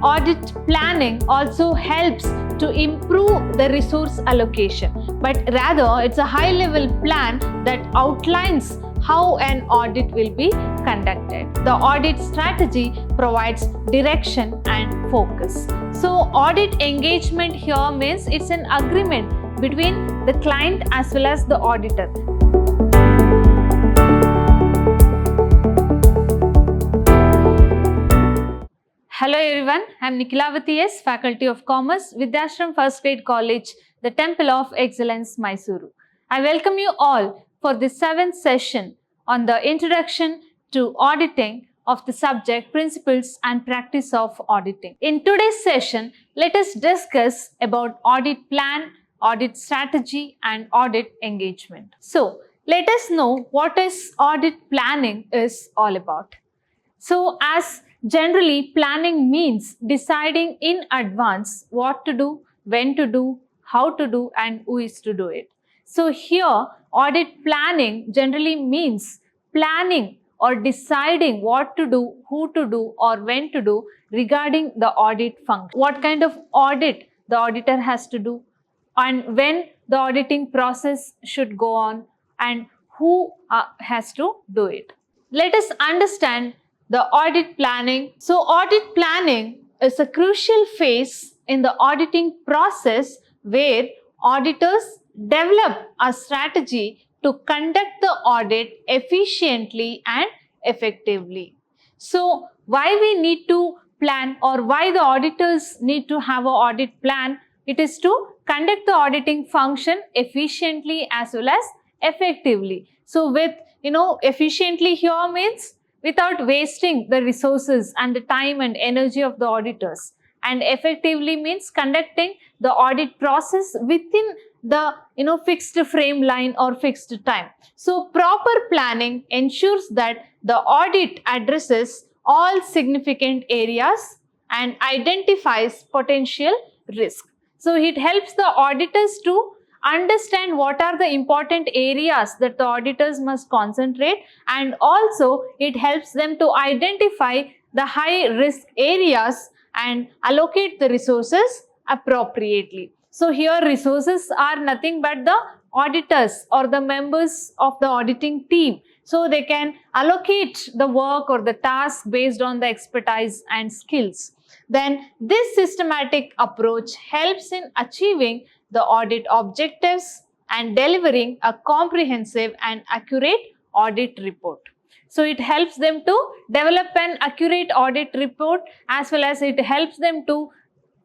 audit planning also helps to improve the resource allocation, but rather it's a high-level plan that outlines how an audit will be conducted. The audit strategy provides direction and focus. So audit engagement here means it's an agreement between the client as well as the auditor. Hello everyone, I am Nikhilavati S, Faculty of Commerce, Vidhyaashram First Grade College, the Temple of Excellence, MYSURU. I welcome you all for the 7th session on the Introduction to Auditing of the subject Principles and Practice of Auditing. In today's session, let us discuss about audit plan, audit strategy and audit engagement. So, let us know what is audit planning is all about. So, as generally, planning means deciding in advance what to do, when to do, how to do and who is to do it. So here, audit planning generally means planning or deciding what to do, who to do or when to do regarding the audit function. What kind of audit the auditor has to do and when the auditing process should go on and who has to do it. Let us understand the audit planning. So audit planning is a crucial phase in the auditing process where auditors develop a strategy to conduct the audit efficiently and effectively. So why we need to plan or why the auditors need to have an audit plan? It is to conduct the auditing function efficiently as well as effectively. So with efficiently here means without wasting the resources and the time and energy of the auditors, and effectively means conducting the audit process within the fixed frame line or fixed time. So proper planning ensures that the audit addresses all significant areas and identifies potential risk. So it helps the auditors to understand what are the important areas that the auditors must concentrate, and also it helps them to identify the high risk areas and allocate the resources appropriately. So here resources are nothing but the auditors or the members of the auditing team. So they can allocate the work or the task based on the expertise and skills. Then this systematic approach helps in achieving the audit objectives and delivering a comprehensive and accurate audit report. So it helps them to develop an accurate audit report as well as it helps them to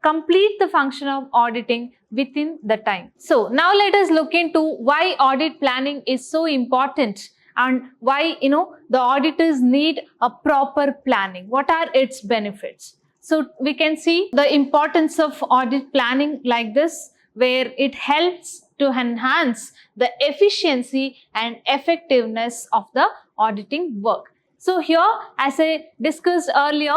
complete the function of auditing within the time. So now let us look into why audit planning is so important and why the auditors need a proper planning. What are its benefits? So we can see the importance of audit planning like this, where it helps to enhance the efficiency and effectiveness of the auditing work. So here, as I discussed earlier,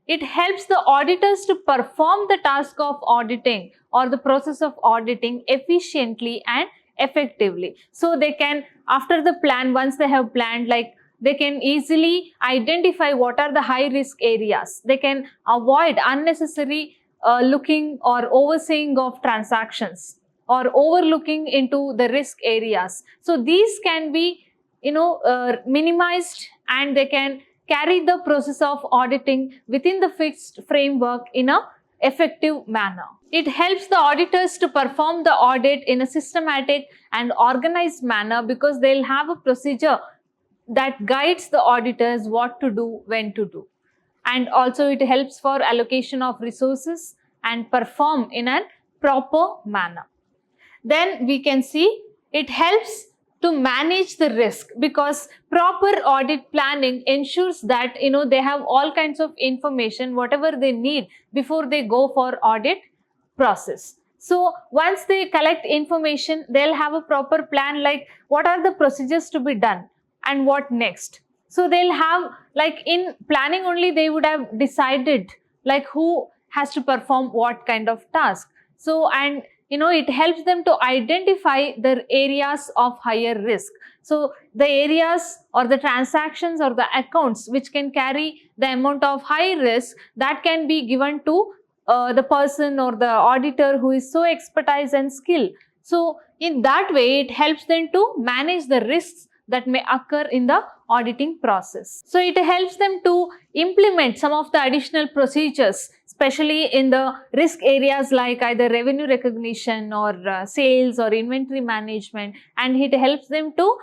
it helps the auditors to perform the task of auditing or the process of auditing efficiently and effectively. So they can, after the plan, once they have planned, they can easily identify what are the high risk areas. They can avoid unnecessary looking or overseeing of transactions or overlooking into the risk areas. So these can be minimized and they can carry the process of auditing within the fixed framework in a effective manner. It helps the auditors to perform the audit in a systematic and organized manner because they'll have a procedure that guides the auditors what to do, when to do. And also it helps for allocation of resources and perform in a proper manner. Then we can see it helps to manage the risk because proper audit planning ensures that they have all kinds of information, whatever they need before they go for audit process. So once they collect information, they'll have a proper plan like what are the procedures to be done and what next. So they'll have, in planning only, they would have decided who has to perform what kind of task. So, and it helps them to identify the areas of higher risk. So the areas or the transactions or the accounts which can carry the amount of high risk, that can be given to the person or the auditor who is so expertise and skill. So in that way, it helps them to manage the risks that may occur in the auditing process. So it helps them to implement some of the additional procedures, especially in the risk areas like either revenue recognition or sales or inventory management, and it helps them to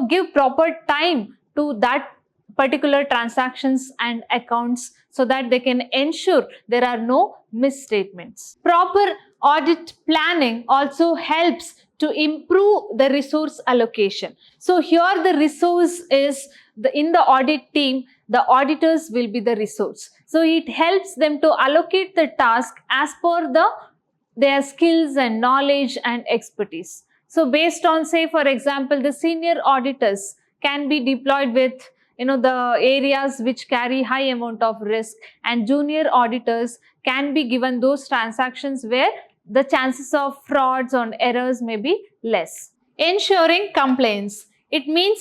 give proper time to that particular transactions and accounts so that they can ensure there are no misstatements. Proper audit planning also helps to improve the resource allocation. So here the resource is in the audit team, the auditors will be the resource. So it helps them to allocate the task as per their skills and knowledge and expertise. So based on, say for example, the senior auditors can be deployed with the areas which carry high amount of risk, and junior auditors can be given those transactions where the chances of frauds or errors may be less. Ensuring compliance. It means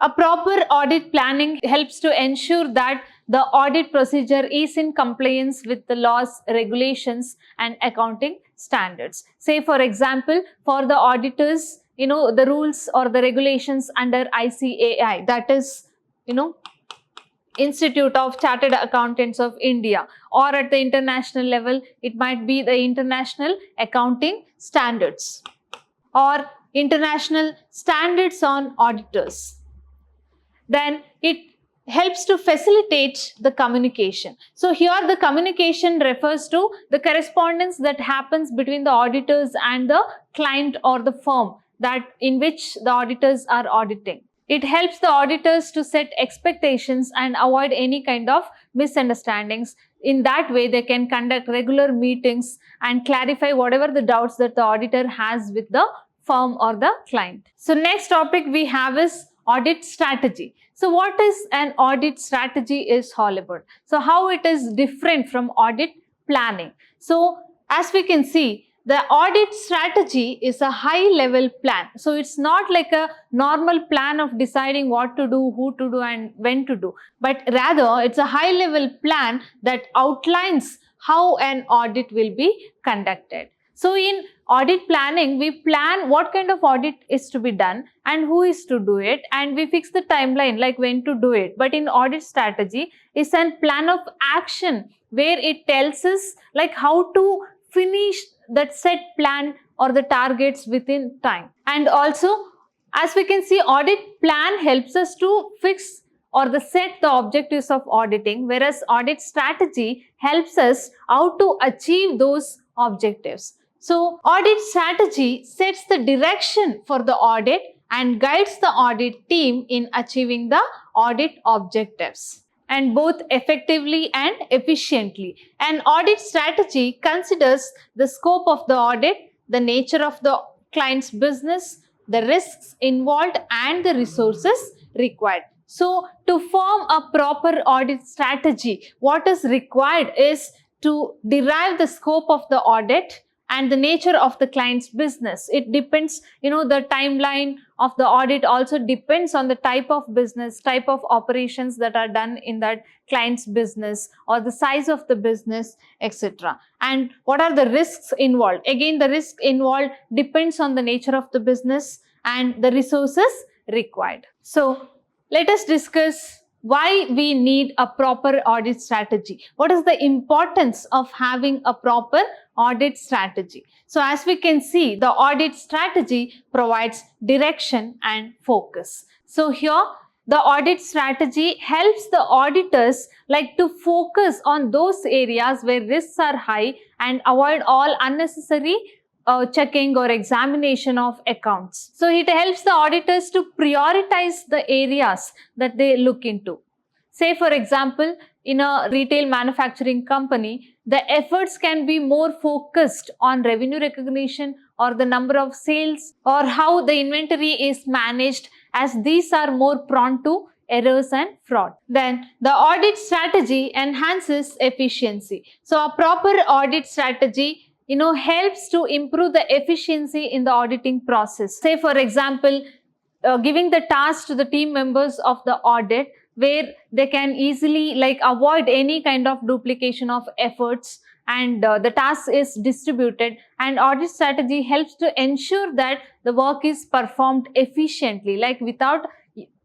a proper audit planning helps to ensure that the audit procedure is in compliance with the laws, regulations and accounting standards. Say for example, for the auditors, the rules or the regulations under ICAI, that is, Institute of Chartered Accountants of India, or at the international level, it might be the International Accounting Standards or International Standards on Auditors. Then it helps to facilitate the communication. So here the communication refers to the correspondence that happens between the auditors and the client or the firm that in which the auditors are auditing. It helps the auditors to set expectations and avoid any kind of misunderstandings. In that way, they can conduct regular meetings and clarify whatever the doubts that the auditor has with the firm or the client. So next topic we have is audit strategy. So what is an audit strategy is all about. So how it is different from audit planning. So as we can see, the audit strategy is a high level plan. So it's not like a normal plan of deciding what to do, who to do and when to do, but rather it's a high level plan that outlines how an audit will be conducted. So in audit planning, we plan what kind of audit is to be done and who is to do it, and we fix the timeline like when to do it. But in audit strategy is a plan of action where it tells us like how to finish that set plan or the targets within time. And also, as we can see, audit plan helps us to fix or set the objectives of auditing, whereas audit strategy helps us how to achieve those objectives. So audit strategy sets the direction for the audit and guides the audit team in achieving the audit objectives, and both effectively and efficiently. An audit strategy considers the scope of the audit, the nature of the client's business, the risks involved and the resources required. So to form a proper audit strategy, what is required is to derive the scope of the audit and the nature of the client's business. It depends, the timeline of the audit also depends on the type of business, type of operations that are done in that client's business or the size of the business, etc. And what are the risks involved? Again, the risk involved depends on the nature of the business and the resources required. So let us discuss why we need a proper audit strategy. What is the importance of having a proper audit strategy? So as we can see, the audit strategy provides direction and focus. So here the audit strategy helps the auditors to focus on those areas where risks are high and avoid all unnecessary checking or examination of accounts. So it helps the auditors to prioritize the areas that they look into. Say for example, in a retail manufacturing company, the efforts can be more focused on revenue recognition or the number of sales or how the inventory is managed, as these are more prone to errors and fraud. Then the audit strategy enhances efficiency. So a proper audit strategy helps to improve the efficiency in the auditing process. Say for example, giving the task to the team members of the audit where they can easily avoid any kind of duplication of efforts, and the task is distributed, and audit strategy helps to ensure that the work is performed efficiently, without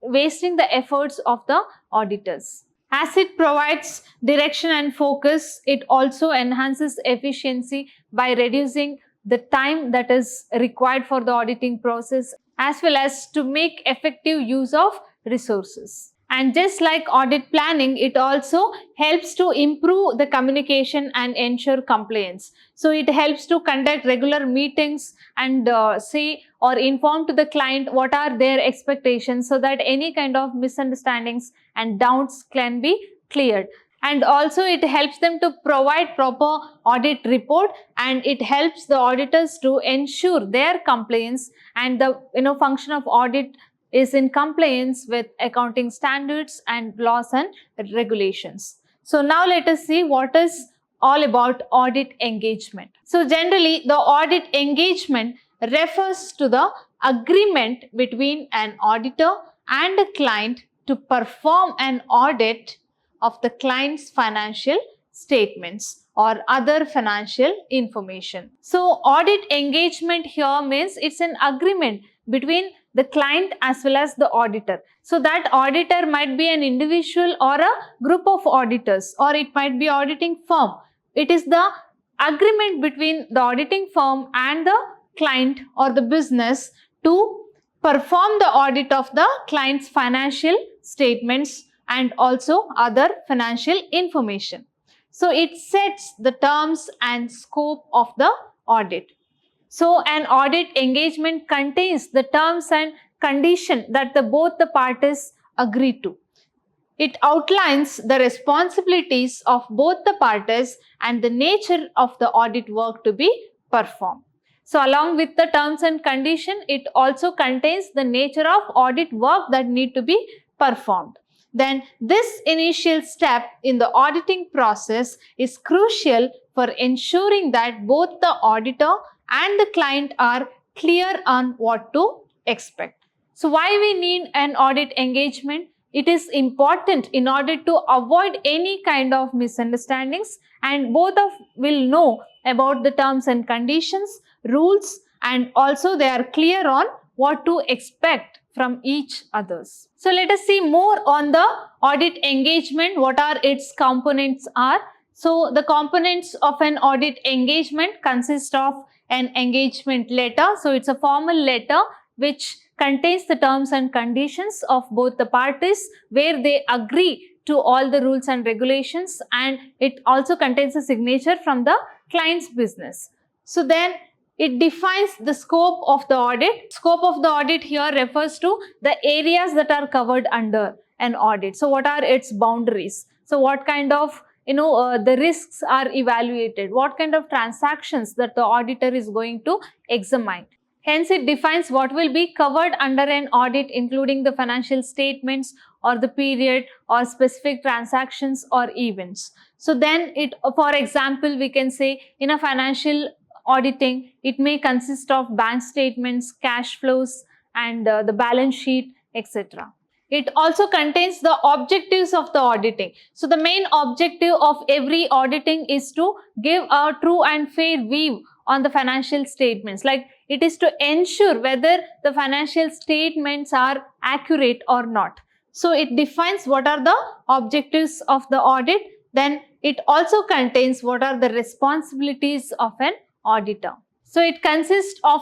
wasting the efforts of the auditors. As it provides direction and focus, it also enhances efficiency by reducing the time that is required for the auditing process, as well as to make effective use of resources. And just like audit planning, it also helps to improve the communication and ensure compliance. So it helps to conduct regular meetings and say or inform to the client what are their expectations, so that any kind of misunderstandings and doubts can be cleared. And also it helps them to provide proper audit report, and it helps the auditors to ensure their compliance, and the function of audit is in compliance with accounting standards and laws and regulations. So now let us see what is all about audit engagement. So generally the audit engagement refers to the agreement between an auditor and a client to perform an audit of the client's financial statements or other financial information. So audit engagement here means it's an agreement between the client as well as the auditor. So that auditor might be an individual or a group of auditors, or it might be auditing firm. It is the agreement between the auditing firm and the client or the business to perform the audit of the client's financial statements and also other financial information. So it sets the terms and scope of the audit. So an audit engagement contains the terms and condition that both the parties agree to. It outlines the responsibilities of both the parties and the nature of the audit work to be performed. So along with the terms and condition, it also contains the nature of audit work that need to be performed. Then this initial step in the auditing process is crucial for ensuring that both the auditor and the client are clear on what to expect. So why we need an audit engagement? It is important in order to avoid any kind of misunderstandings, and both will know about the terms and conditions, rules, and also they are clear on what to expect from each others. So let us see more on the audit engagement, what are its components are. So the components of an audit engagement consist of an engagement letter. So it's a formal letter which contains the terms and conditions of both the parties, where they agree to all the rules and regulations, and it also contains a signature from the client's business. So then it defines the scope of the audit. Scope of the audit here refers to the areas that are covered under an audit. So what are its boundaries? So what kind of the risks are evaluated, what kind of transactions that the auditor is going to examine. Hence, it defines what will be covered under an audit, including the financial statements or the period or specific transactions or events. So then for example, we can say in a financial auditing, it may consist of bank statements, cash flows, and the balance sheet, etc. It also contains the objectives of the auditing. So the main objective of every auditing is to give a true and fair view on the financial statements. It is to ensure whether the financial statements are accurate or not. So it defines what are the objectives of the audit. Then it also contains what are the responsibilities of an auditor. So it consists of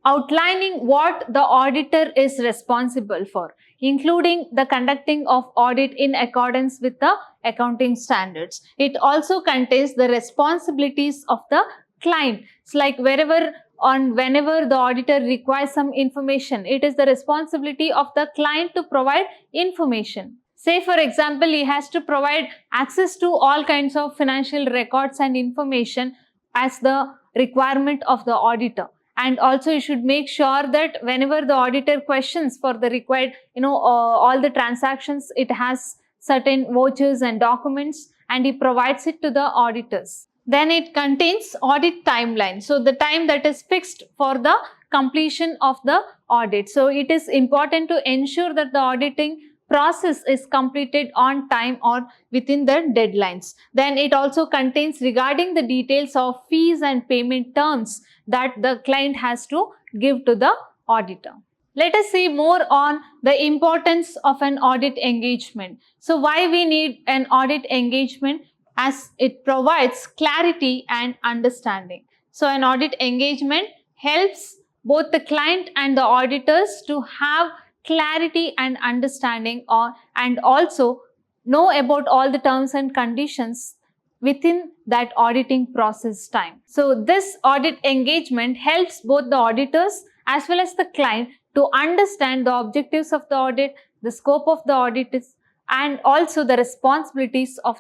outlining what the auditor is responsible for, including the conducting of audit in accordance with the accounting standards. It also contains the responsibilities of the client. It's like whenever the auditor requires some information, it is the responsibility of the client to provide information. Say for example, he has to provide access to all kinds of financial records and information as the requirement of the auditor. And also you should make sure that whenever the auditor questions for the required, all the transactions, it has certain vouchers and documents, and he provides it to the auditors. Then it contains audit timeline. So the time that is fixed for the completion of the audit. So it is important to ensure that the auditing process is completed on time or within the deadlines. Then it also contains regarding the details of fees and payment terms that the client has to give to the auditor. Let us see more on the importance of an audit engagement. So why we need an audit engagement? As it provides clarity and understanding. So an audit engagement helps both the client and the auditors to have clarity and understanding and also know about all the terms and conditions within that auditing process time. So this audit engagement helps both the auditors as well as the client to understand the objectives of the audit, the scope of the audit, and also the responsibilities of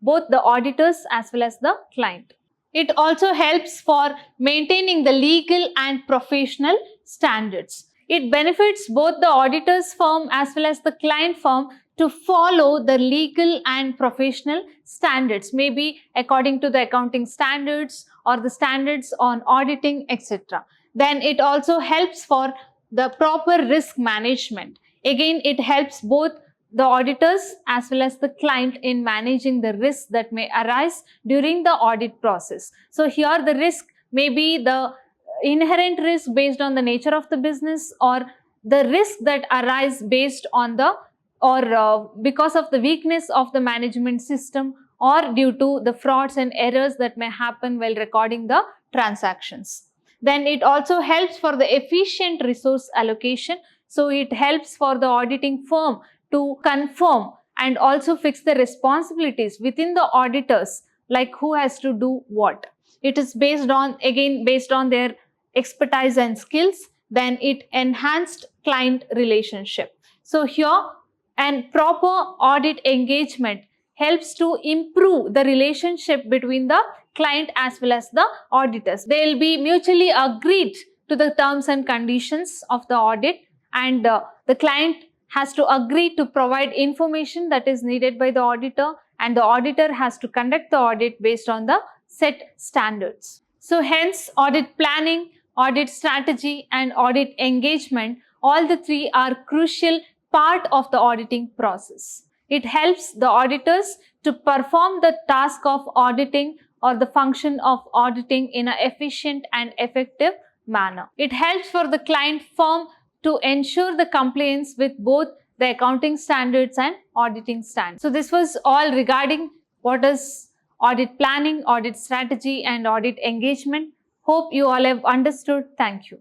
both the auditors as well as the client. It also helps for maintaining the legal and professional standards. It benefits both the auditor's firm as well as the client firm to follow the legal and professional standards, maybe according to the accounting standards or the standards on auditing, etc. Then it also helps for the proper risk management. Again, it helps both the auditors as well as the client in managing the risks that may arise during the audit process. So here the risk may be the inherent risk based on the nature of the business, or the risk that arise based on the because of the weakness of the management system, or due to the frauds and errors that may happen while recording the transactions. Then it also helps for the efficient resource allocation. So it helps for the auditing firm to confirm and also fix the responsibilities within the auditors, like who has to do what. It is based on their expertise and skills. Then it enhanced client relationship. So here, and proper audit engagement helps to improve the relationship between the client as well as the auditors. They will be mutually agreed to the terms and conditions of the audit, and the client has to agree to provide information that is needed by the auditor, and the auditor has to conduct the audit based on the set standards. So hence, audit planning, audit strategy, and audit engagement, all the three are crucial part of the auditing process. It helps the auditors to perform the task of auditing or the function of auditing in an efficient and effective manner. It helps for the client firm to ensure the compliance with both the accounting standards and auditing standards. So this was all regarding what is audit planning, audit strategy, and audit engagement. Hope you all have understood. Thank you.